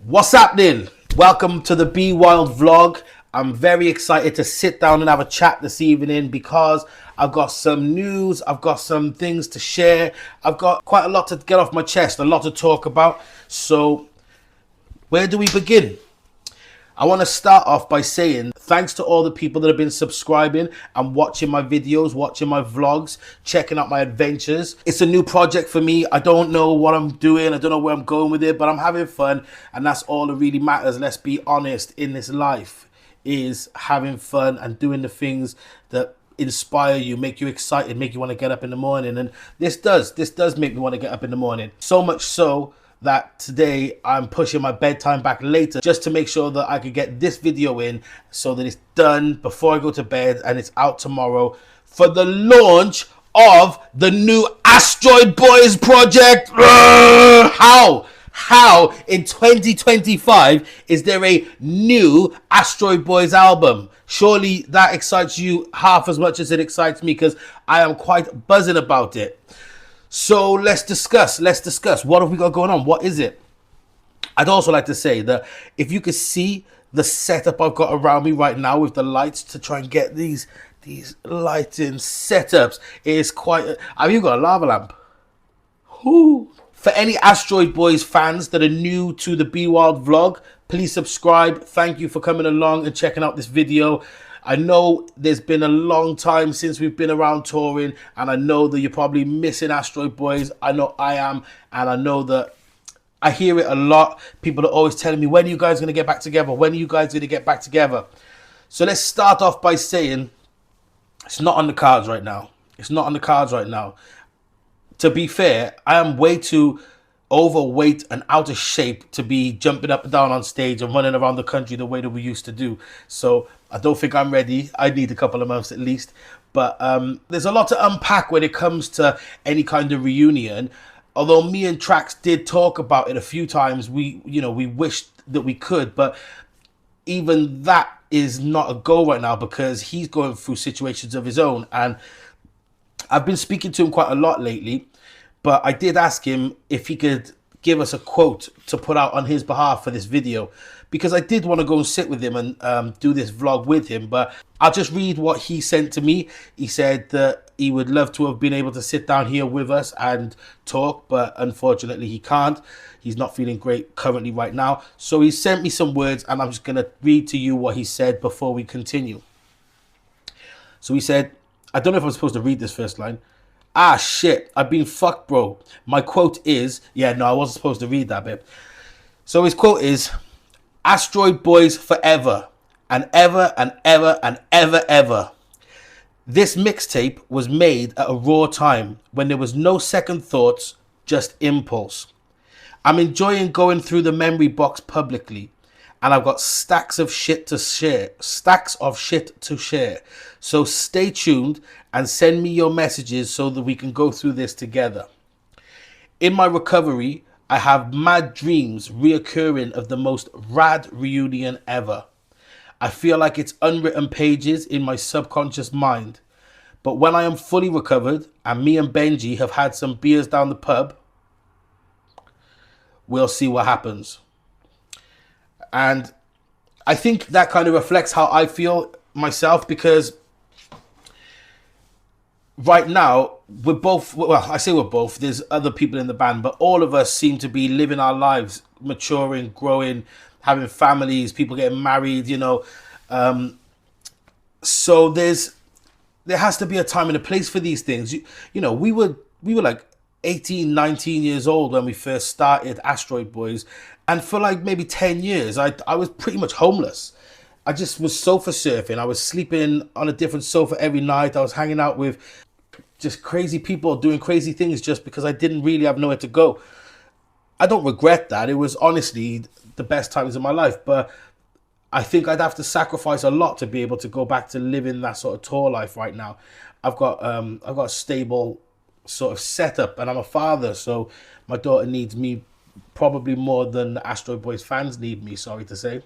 What's happening? Welcome to the Be Wild vlog. I'm very excited to sit down and have a chat this evening because I've got some news, I've got some things to share, I've got quite a lot to get off my chest, a lot to talk about. So, where do we begin? I want to start off by saying thanks to all the people that have been subscribing and watching my videos, watching my vlogs, checking out my adventures. It's a new project for me. I don't know what I'm doing. I don't know where I'm going with it, but I'm having fun. And that's all that really matters. Let's be honest, in this life is having fun and doing the things that inspire you, make you excited, make you want to get up in the morning. And this does make me want to get up in the morning. So much so that today I'm pushing my bedtime back later just to make sure that I could get this video in so that it's done before I go to bed and it's out tomorrow for the launch of the new Asteroid Boys project. How in 2025 is there a new Asteroid Boys album? Surely that excites you half as much as it excites me because I am quite buzzing about it. So let's discuss. What have we got going on? What is it? I'd also like to say that if you could see the setup I've got around me right now with the lights to try and get these lighting setups, it is quite... Have you got a lava lamp? Whoo. For any Asteroid Boys fans that are new to the Be Wild vlog, please subscribe. Thank you for coming along and checking out this video. I know there's been a long time since we've been around touring, and I know that you're probably missing Astroid Boys. I know I am, and I know that I hear it a lot. People are always telling me, when are you guys going to get back together? When are you guys going to get back together? So let's start off by saying it's not on the cards right now. It's not on the cards right now. To be fair, I am way too overweight and out of shape to be jumping up and down on stage and running around the country the way that we used to do. So I don't think I'm ready. I need a couple of months at least. But there's a lot to unpack when it comes to any kind of reunion. Although me and Trax did talk about it a few times, we wished that we could, but even that is not a goal right now because he's going through situations of his own. And I've been speaking to him quite a lot lately. But I did ask him if he could give us a quote to put out on his behalf for this video, because I did want to go and sit with him and do this vlog with him. But I'll just read what he sent to me. He said that he would love to have been able to sit down here with us and talk, but unfortunately he can't. He's not feeling great currently right now. So he sent me some words, and I'm just going to read to you what he said before we continue. So he said, I don't know if I'm supposed to read this first line. Ah, shit, I've been fucked, bro. My quote is... Yeah, no, I wasn't supposed to read that bit. So his quote is, Asteroid Boys forever, and ever, and ever, and ever, ever. This mixtape was made at a raw time when there was no second thoughts, just impulse. I'm enjoying going through the memory box publicly, and I've got stacks of shit to share. So stay tuned and send me your messages so that we can go through this together. In my recovery, I have mad dreams reoccurring of the most rad reunion ever. I feel like it's unwritten pages in my subconscious mind. But when I am fully recovered and me and Benji have had some beers down the pub, we'll see what happens. And I think that kind of reflects how I feel myself, because right now we're both, well, I say we're both, there's other people in the band, but all of us seem to be living our lives, maturing, growing, having families, people getting married, so there has to be a time and a place for these things. We were like 18, 19 years old when we first started Astroid Boys, and for like maybe 10 years I was pretty much homeless. I just was sofa surfing. I was sleeping on a different sofa every night. I was hanging out with just crazy people doing crazy things just because I didn't really have nowhere to go. I don't regret that. It was honestly the best times of my life, but I think I'd have to sacrifice a lot to be able to go back to living that sort of tour life right now. I've got a stable sort of setup, and I'm a father, so my daughter needs me probably more than the Astroid Boys fans need me, sorry to say.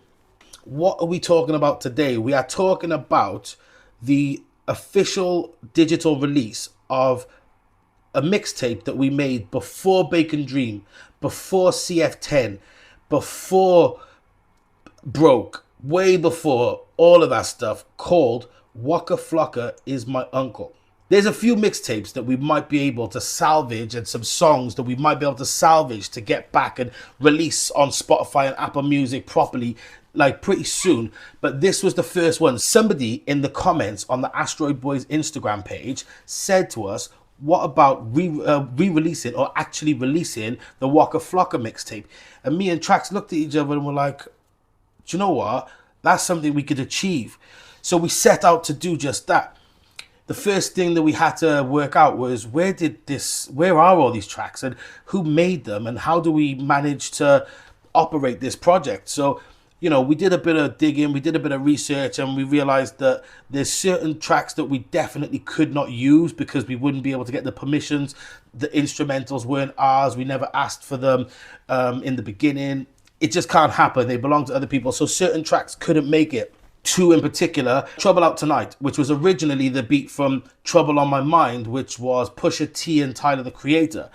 What are we talking about today? We are talking about the official digital release of a mixtape that we made before Bacon Dream, before CF10, before Broke, way before all of that stuff, called Waka Flocka Is My Uncle. There's a few mixtapes that we might be able to salvage and some songs that we might be able to salvage to get back and release on Spotify and Apple Music properly, like pretty soon. But this was the first one. Somebody in the comments on the Asteroid Boys Instagram page said to us, what about re-releasing or actually releasing the Waka Flocka mixtape? And me and Trax looked at each other and were like, do you know what? That's something we could achieve. So we set out to do just that. The first thing that we had to work out was where are all these tracks and who made them and how do we manage to operate this project? So, you know, we did a bit of digging, we did a bit of research, and we realized that there's certain tracks that we definitely could not use because we wouldn't be able to get the permissions. The instrumentals weren't ours. We never asked for them in the beginning. It just can't happen. They belong to other people. So certain tracks couldn't make it. Two in particular, Trouble Out Tonight, which was originally the beat from Trouble on My Mind, which was Pusha T and Tyler, the Creator.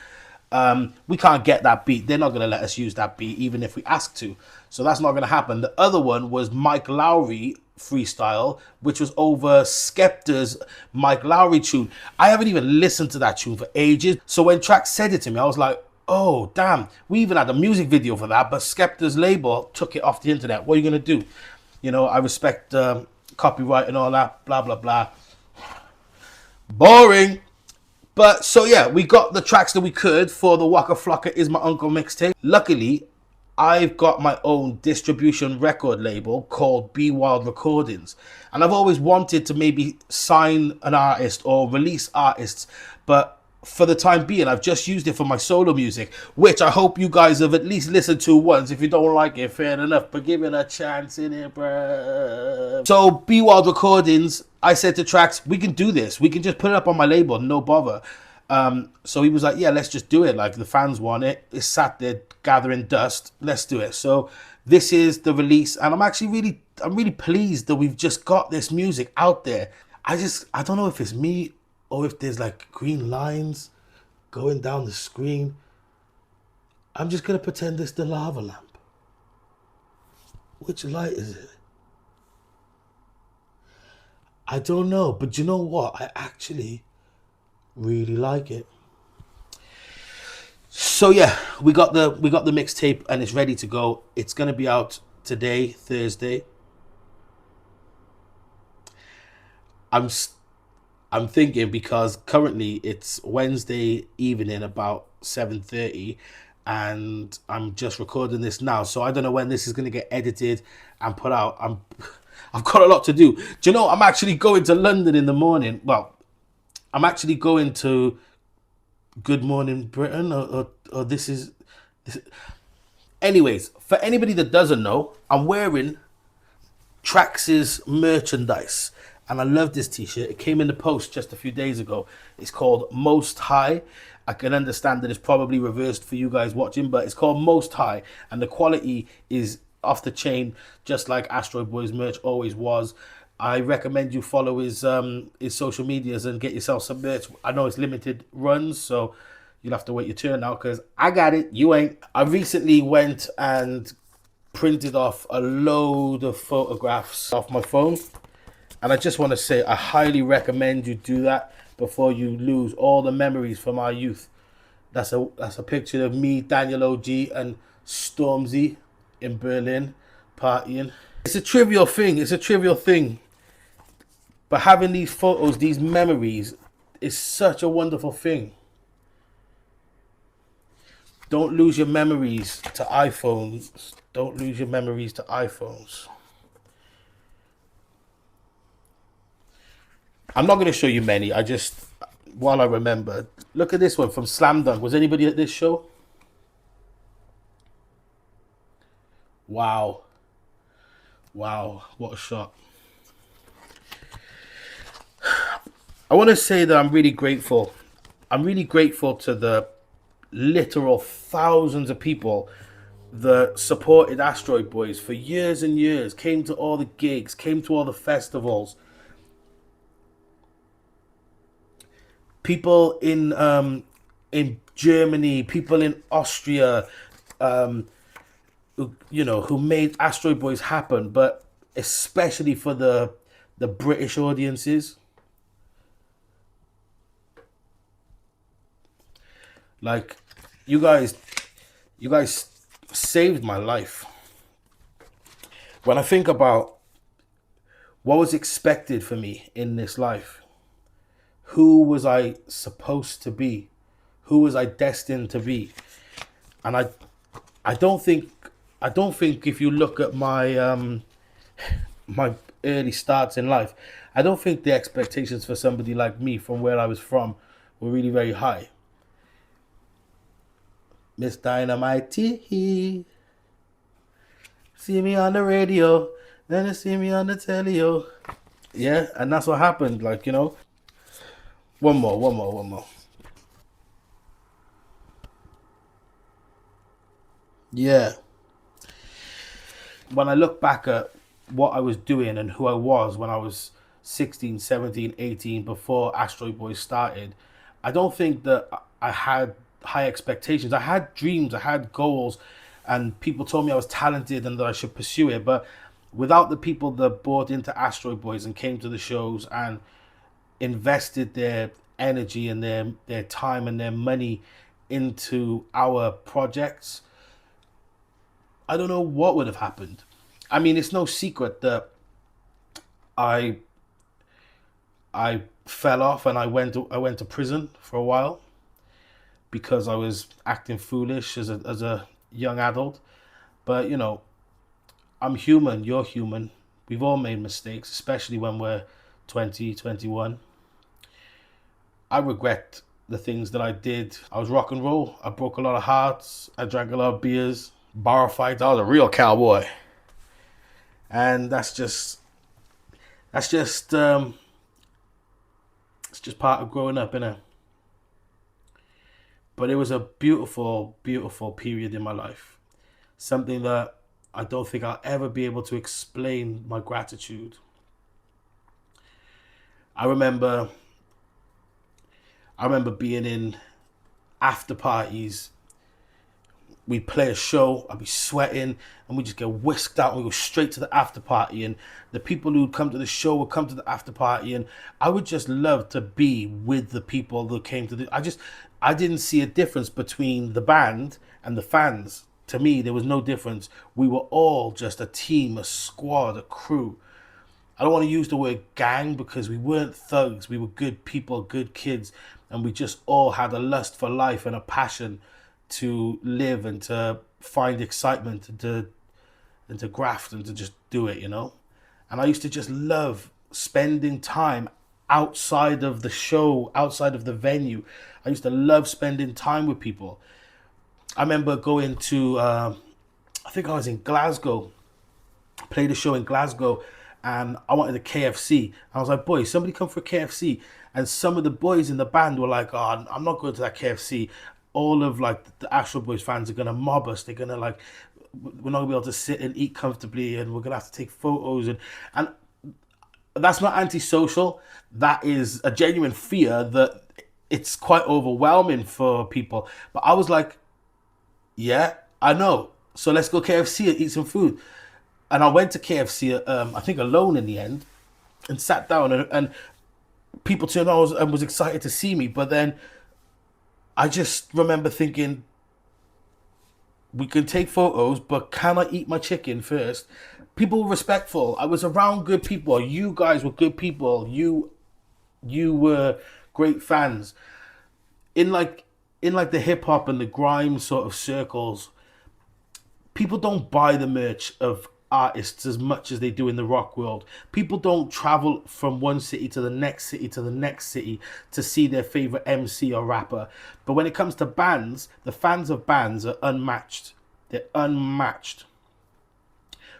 We can't get that beat. They're not going to let us use that beat, even if we ask to. So that's not going to happen. The other one was Mike Lowry freestyle, which was over Skepta's Mike Lowry tune. I haven't even listened to that tune for ages. So when Trax said it to me, I was like, oh, damn. We even had a music video for that, but Skepta's label took it off the internet. What are you going to do? You know, I respect copyright and all that, blah, blah, blah. Boring. But so, yeah, we got the tracks that we could for the Waka Flocka Is My Uncle mixtape. Luckily, I've got my own distribution record label called Be Wild Recordings. And I've always wanted to maybe sign an artist or release artists, but for the time being, I've just used it for my solo music, which I hope you guys have at least listened to once. If you don't like it, fair enough, but give it a chance in it, bruh. So, Be Wild Recordings, I said to Trax, we can do this. We can just put it up on my label, no bother. So he was like, yeah, let's just do it. Like, the fans want it. It's sat there gathering dust. Let's do it. So, this is the release, and I'm really pleased that we've just got this music out there. I don't know if it's me or if there's like green lines going down the screen. I'm just going to pretend it's the lava lamp. Which light is it? I don't know, but you know what? I actually really like it. So yeah, we got the mixtape and it's ready to go. It's going to be out today, Thursday. I'm thinking because currently it's Wednesday evening about 7:30 and I'm just recording this now. So I don't know when this is going to get edited and put out. I've got a lot to do. Do you know, I'm actually going to London in the morning. Well, I'm actually going to Good Morning Britain or this is... Anyways, for anybody that doesn't know, I'm wearing Trax's merchandise. And I love this t-shirt. It came in the post just a few days ago. It's called Most High. I can understand that it's probably reversed for you guys watching, but it's called Most High. And the quality is off the chain, just like Astroid Boys merch always was. I recommend you follow his social medias and get yourself some merch. I know it's limited runs, so you'll have to wait your turn now because I got it. You ain't. I recently went and printed off a load of photographs off my phone. And I just want to say, I highly recommend you do that before you lose all the memories from our youth. That's a picture of me, Daniel OG, and Stormzy in Berlin partying. It's a trivial thing. But having these photos, these memories, is such a wonderful thing. Don't lose your memories to iPhones. Don't lose your memories to iPhones. I'm not going to show you many. While I remember, look at this one from Slam Dunk. Was anybody at this show? Wow. Wow, what a shot. I want to say that I'm really grateful. I'm really grateful to the literal thousands of people that supported Asteroid Boys for years and years, came to all the gigs, came to all the festivals. People in Germany, people in Austria, who made Asteroid Boys happen, but especially for the British audiences. Like, you guys, you guys saved my life. When I think about what was expected for me in this life, who was I supposed to be? Who was I destined to be? And I don't think I don't think if you look at my early starts in life, I don't think the expectations for somebody like me from where I was from were really very high. Miss Dynamite, see me on the radio, then you see me on the telly. Yeah, and that's what happened. Like, one more. Yeah. When I look back at what I was doing and who I was when I was 16, 17, 18, before Asteroid Boys started, I don't think that I had high expectations. I had dreams, I had goals, and people told me I was talented and that I should pursue it. But without the people that bought into Asteroid Boys and came to the shows and invested their energy and their time and their money into our projects, I don't know what would have happened. I mean, it's no secret that I I fell off and I went to prison for a while because I was acting foolish as a young adult. But I'm human. You're human. We've all made mistakes, especially when we're 20, 21. I regret the things that I did. I was rock and roll. I broke a lot of hearts. I drank a lot of beers, bar fights. I was a real cowboy, and that's just it's just part of growing up, innit? But it was a beautiful, beautiful period in my life. Something that I don't think I'll ever be able to explain my gratitude. I remember I remember being in after parties. We'd play a show, I'd be sweating, and we just get whisked out and we go straight to the after party. And the people who'd come to the show would come to the after party, and I would just love to be with the people that came to I didn't see a difference between the band and the fans. To me, there was no difference. We were all just a team, a squad, a crew. I don't want to use the word gang because we weren't thugs. We were good people, good kids, and we just all had a lust for life and a passion to live and to find excitement and to graft and to just do it. And I used to just love spending time outside of the show, outside of the venue. I used to love spending time with people. I remember going to, I think I was in Glasgow, played a show in Glasgow, and I wanted a KFC. I was like, boys, somebody come for a KFC. And some of the boys in the band were like, oh, I'm not going to that KFC. All of like the Astro Boys fans are gonna mob us. They're gonna like, we're not gonna be able to sit and eat comfortably, and we're gonna have to take photos. And that's not antisocial. That is a genuine fear that it's quite overwhelming for people. But I was like, yeah, I know. So let's go KFC and eat some food. And I went to KFC, I think alone in the end, and sat down, and people turned on and was excited to see me. But then I just remember thinking, we can take photos, but can I eat my chicken first? People were respectful. I was around good people. You guys were good people. You were great fans. In like the hip hop and the grime sort of circles, people don't buy the merch of artists as much as they do in the rock world. People don't travel from one city to the next city to the next city to see their favorite MC or rapper. But when it comes to bands, the fans of bands are unmatched. They're unmatched.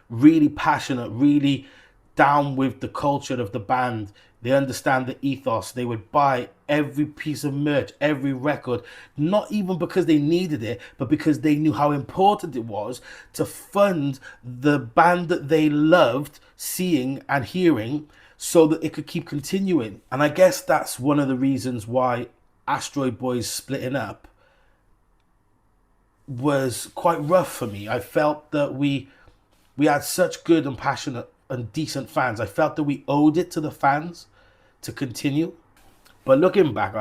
Really passionate, really down with the culture of the band. They understand the ethos. They would buy every piece of merch, every record, not even because they needed it, but because they knew how important it was to fund the band that they loved seeing and hearing so that it could keep continuing. And I guess that's one of the reasons why Asteroid Boys splitting up was quite rough for me. I felt that we had such good and passionate and decent fans. I felt that we owed it to the fans to continue. But looking back,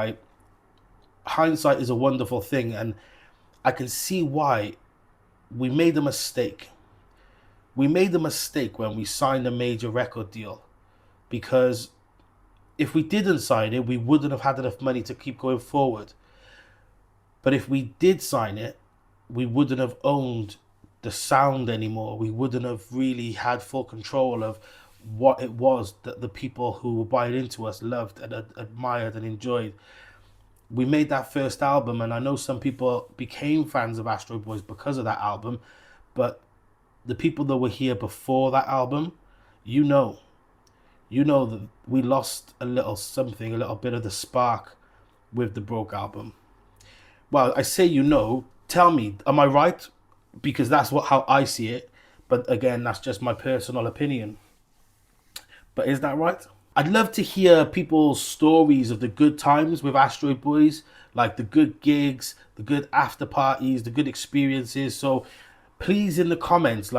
hindsight is a wonderful thing, and I can see why we made a mistake. We made a mistake when we signed a major record deal, because if we didn't sign it, we wouldn't have had enough money to keep going forward. But if we did sign it, we wouldn't have owned the sound anymore. We wouldn't have really had full control of what it was that the people who were buying into us loved and admired and enjoyed. We made that first album, and I know some people became fans of Asteroid Boys because of that album, but the people that were here before that album, you know that we lost a little something, a little bit of the spark with the Broke album. Well, I say tell me, am I right? Because that's how I see it. But again, that's just my personal opinion. But is that right? I'd love to hear people's stories of the good times with Asteroid Boys, like the good gigs, the good after parties, the good experiences. So please, in the comments,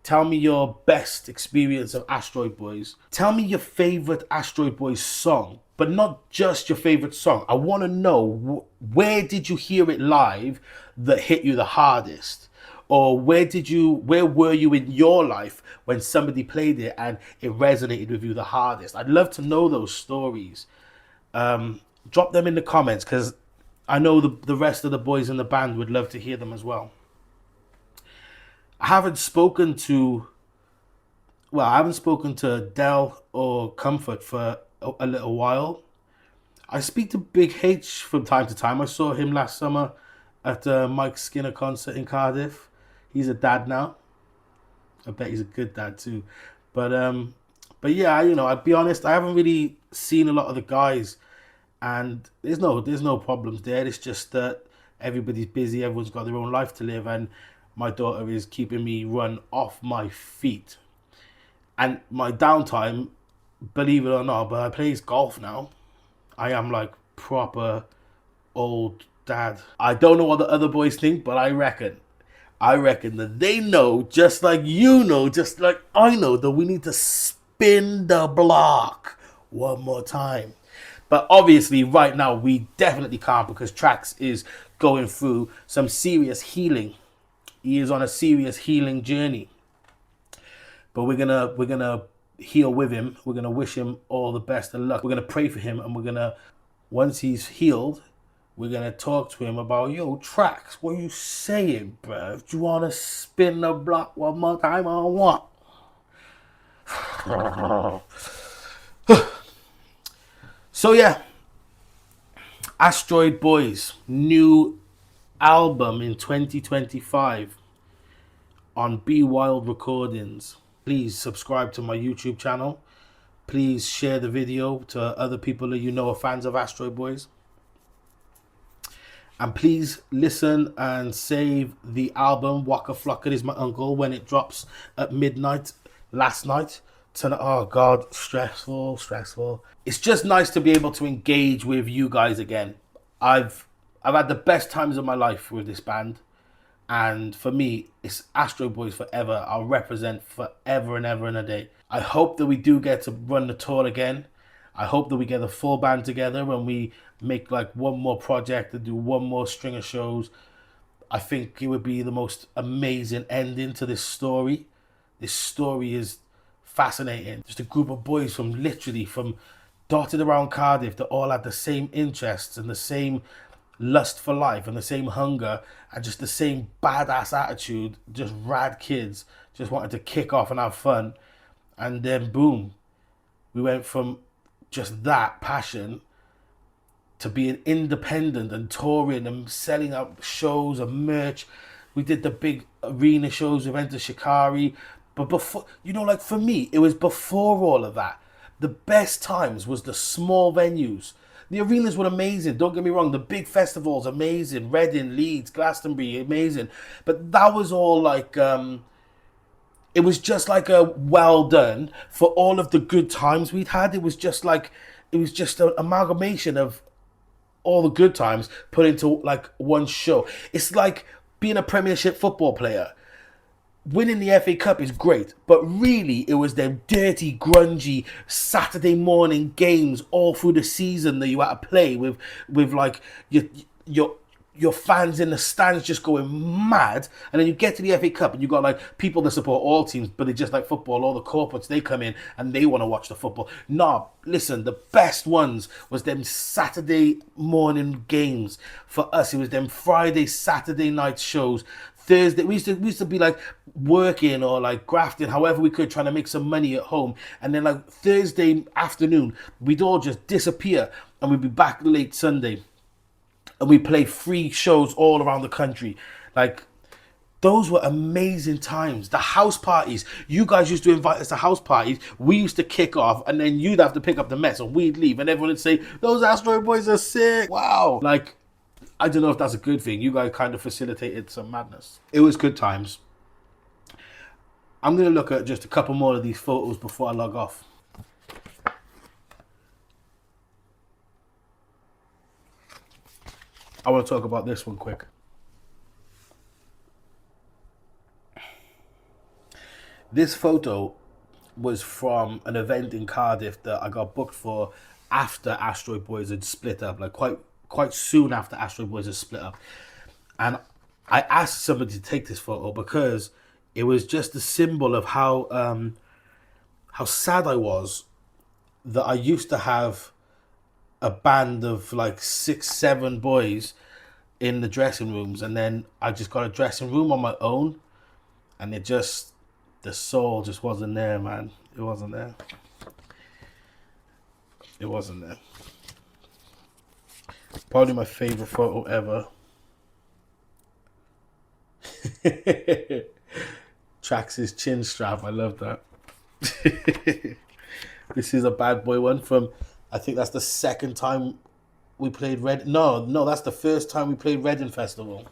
tell me your best experience of Asteroid Boys. Tell me your favorite Asteroid Boys song, but not just your favorite song. I want to know, where did you hear it live that hit you the hardest? Or where were you in your life when somebody played it and it resonated with you the hardest? I'd love to know those stories. Drop them in the comments, because I know the rest of the boys in the band would love to hear them as well. I haven't spoken to Del or Comfort for a little while. I speak to Big H from time to time. I saw him last summer at Mike Skinner concert in Cardiff. He's a dad now. I bet he's a good dad too. But yeah, I'd be honest, I haven't really seen a lot of the guys, and there's no problems there. It's just that everybody's busy, everyone's got their own life to live, and my daughter is keeping me run off my feet. And my downtime, believe it or not, but I play golf now. I am like proper old dad. I don't know what the other boys think, but I reckon that they know, just like just like I know, that we need to spin the block one more time. But obviously right now we definitely can't, because Trax is going through some serious healing. He is on a serious healing journey. But we're gonna heal with him. We're gonna wish him all the best of luck. We're gonna pray for him, and once he's healed, we're gonna talk to him about, Trax, what are you saying, bruv? Do you wanna spin the block one more time or what? So yeah, Asteroid Boys, new album in 2025 on Be Wild Recordings. Please subscribe to my YouTube channel. Please share the video to other people that are fans of Asteroid Boys. And please listen and save the album Waka Flocka Is My Uncle when it drops at midnight last night. Tonight, oh God, stressful. It's just nice to be able to engage with you guys again. I've had the best times of my life with this band. And for me, it's Asteroid Boys forever. I'll represent forever and ever and a day. I hope that we do get to run the tour again. I hope that we get a full band together when we make one more project and do one more string of shows. I think it would be the most amazing ending to this story. This story is fascinating. Just a group of boys from dotted around Cardiff that all had the same interests and the same lust for life and the same hunger and just the same badass attitude. Just rad kids, just wanted to kick off and have fun. And then boom, we went from just that passion to being independent and touring and selling out shows and merch. We did the big arena shows. We went to Shikari. But before, for me, it was before all of that. The best times was the small venues. The arenas were amazing, don't get me wrong. The big festivals, amazing. Reading, Leeds, Glastonbury, amazing. But that was all it was just like a well done for all of the good times we'd had. It was just an amalgamation of all the good times put into one show. It's like being a Premiership football player, winning the FA Cup is great, but really it was them dirty, grungy Saturday morning games all through the season that you had to play with like your your fans in the stands just going mad, and then you get to the FA Cup and you got like people that support all teams, but they just like football. All the corporates, they come in and they want to watch the football. Nah, listen, the best ones was them Saturday morning games. For us, it was them Friday, Saturday night shows. Thursday, we used to be like working or like grafting, however we could, trying to make some money at home. And then like Thursday afternoon, we'd all just disappear and we'd be back late Sunday. And we play free shows all around the country. Like, those were amazing times. The house parties. You guys used to invite us to house parties. We used to kick off, and then you'd have to pick up the mess, and we'd leave, and everyone would say, those Asteroid Boys are sick. Wow. Like, I don't know if that's a good thing. You guys kind of facilitated some madness. It was good times. I'm going to look at just a couple more of these photos before I log off. I want to talk about this one quick. This photo was from an event in Cardiff that I got booked for after Asteroid Boys had split up, like quite soon after Asteroid Boys had split up. And I asked somebody to take this photo because it was just a symbol of how sad I was that I used to have a band of like 6, 7 boys in the dressing rooms, and then I just got a dressing room on my own, and the soul just wasn't there, man. It wasn't there. It wasn't there. Probably my favorite photo ever. Trax's chin strap. I love that. This is a bad boy one from, I think that's the second time we played Red. No, that's the first time we played Reading Festival.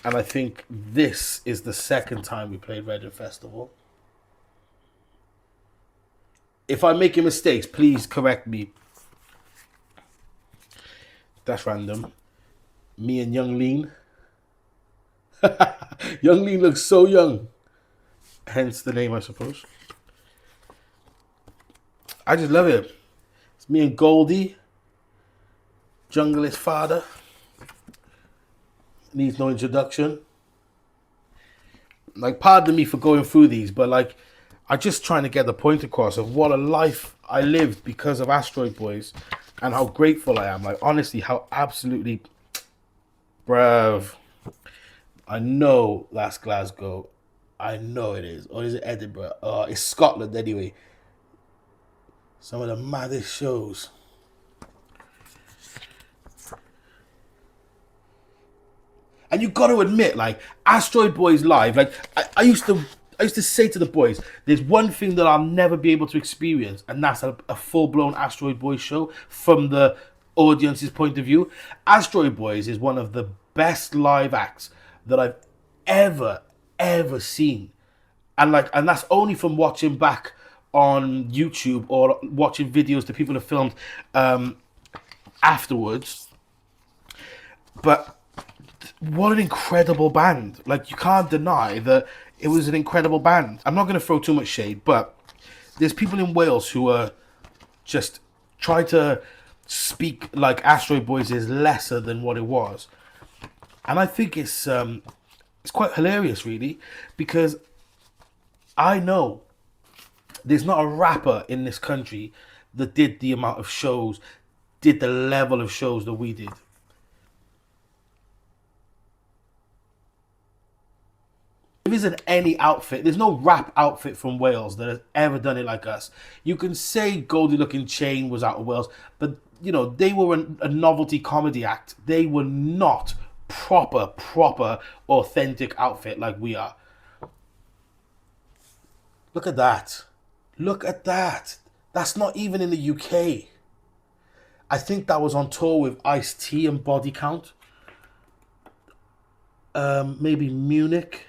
And I think this is the second time we played Reading Festival. If I'm making mistakes, please correct me. That's random. Me and Young Lean. Young Lean looks so young. Hence the name, I suppose. I just love it. It's me and Goldie. Jungle is father. Needs no introduction. Like, pardon me for going through these, but like, I'm just trying to get the point across of what a life I lived because of Asteroid Boys and how grateful I am. Like, honestly, how absolutely, bruv. I know that's Glasgow. I know it is. Or is it Edinburgh? It's Scotland anyway. Some of the maddest shows. And you got to admit, like, Asteroid Boys live, like, I used to say to the boys, there's one thing that I'll never be able to experience, and that's a full-blown Asteroid Boys show from the audience's point of view. Asteroid Boys is one of the best live acts that I've ever seen. And that's only from watching back on YouTube or watching videos that people have filmed afterwards. But what an incredible band. Like, you can't deny that it was an incredible band. I'm not going to throw too much shade, but there's people in Wales who are just try to speak like Asteroid Boys is lesser than what it was. And I think it's quite hilarious, really, because I know there's not a rapper in this country that did the amount of shows, did the level of shows that we did. There isn't any outfit, there's no rap outfit from Wales that has ever done it like us. You can say Goldie Looking Chain was out of Wales, but, you know, they were a novelty comedy act. They were not proper, authentic outfit like we are. Look at that. Look at that. That's not even in the UK. I think that was on tour with Ice-T and Body Count. Maybe Munich.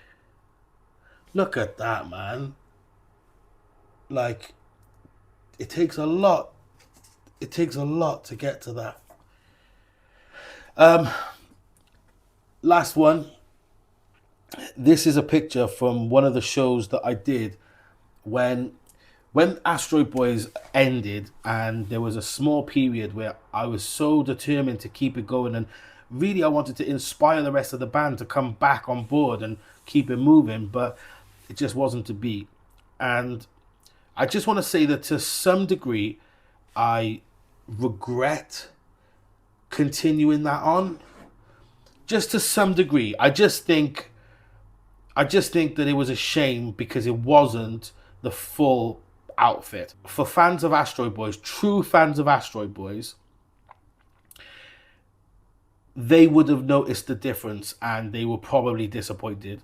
Look at that, man. Like, it takes a lot. It takes a lot to get to that. Last one. This is a picture from one of the shows that I did when Asteroid Boys ended, and there was a small period where I was so determined to keep it going, and really I wanted to inspire the rest of the band to come back on board and keep it moving, but it just wasn't to be. And I just want to say that to some degree I regret continuing that on, just to some degree. I just think that it was a shame because it wasn't the full outfit. For fans of Asteroid Boys, true fans of Asteroid Boys, they would have noticed the difference and they were probably disappointed.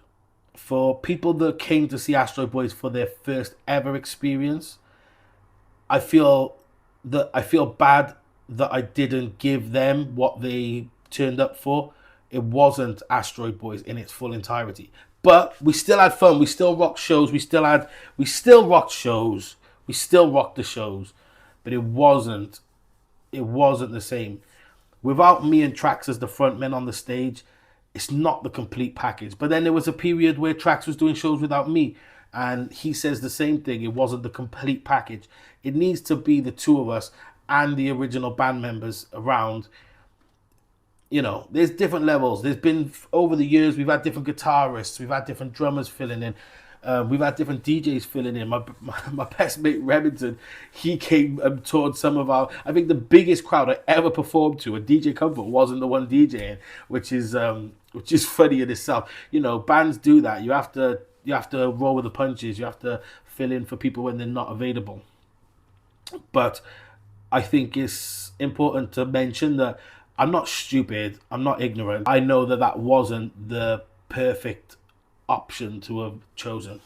For people that came to see Asteroid Boys for their first ever experience, I feel bad that I didn't give them what they turned up for. It wasn't Asteroid Boys in its full entirety. But we still had fun. We still rocked shows. We still rocked shows. We still rocked the shows. But it wasn't the same. Without me and Trax as the frontmen on the stage, it's not the complete package. But then there was a period where Trax was doing shows without me, and he says the same thing. It wasn't the complete package. It needs to be the two of us and the original band members around. You know, there's different levels. There's been, over the years, we've had different guitarists, we've had different drummers filling in, we've had different DJs filling in. My best mate Remington, he came and toured some of our, I think the biggest crowd I ever performed to, and DJ Comfort wasn't the one DJing, which is funny in itself. You know, bands do that. You have to roll with the punches. You have to fill in for people when they're not available. But I think it's important to mention that I'm not stupid. I'm not ignorant. I know that that wasn't the perfect option to have chosen.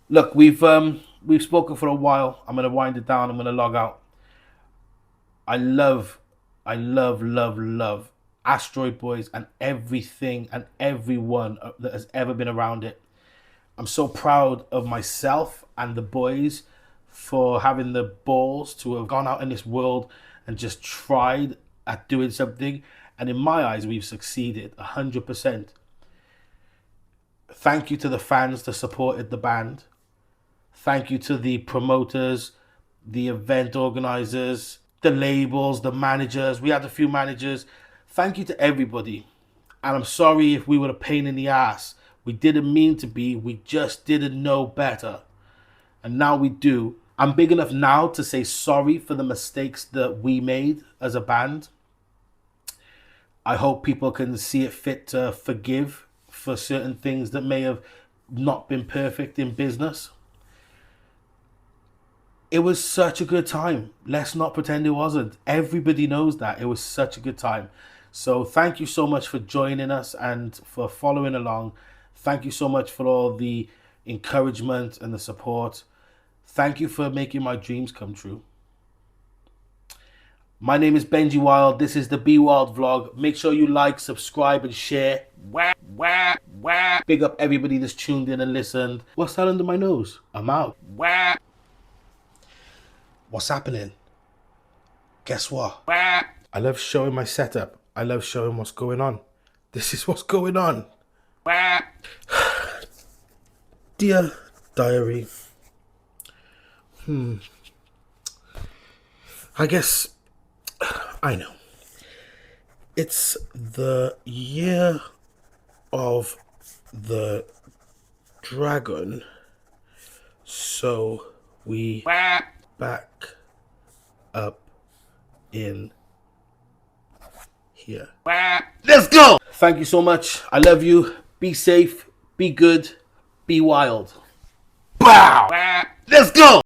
Look, we've spoken for a while. I'm going to wind it down. I'm going to log out. I love Asteroid Boys and everything and everyone that has ever been around it. I'm so proud of myself and the boys for having the balls to have gone out in this world and just tried at doing something, and in my eyes we've succeeded 100%. Thank you to the fans that supported the band. Thank you to the promoters, the event organizers, the labels, the managers. We had a few managers. Thank you to everybody, and I'm sorry if we were a pain in the ass. We didn't mean to be. We just didn't know better, and now we do. I'm big enough now to say sorry for the mistakes that we made as a band. I hope people can see it fit to forgive for certain things that may have not been perfect in business. It was such a good time. Let's not pretend it wasn't. Everybody knows that. It was such a good time. So thank you so much for joining us and for following along. Thank you so much for all the encouragement and the support. Thank you for making my dreams come true. My name is Benji Wild. This is the Be Wild vlog. Make sure you like, subscribe, and share. Wah, wah, wah. Big up everybody that's tuned in and listened. What's that under my nose? I'm out. Wah. What's happening? Guess what? Wah. I love showing my setup. I love showing what's going on. This is what's going on. Wah. Dear diary. I guess I know. It's the year of the dragon, so we back up in here. Let's go! Thank you so much. I love you. Be safe, be good, be wild. Bow! Let's go!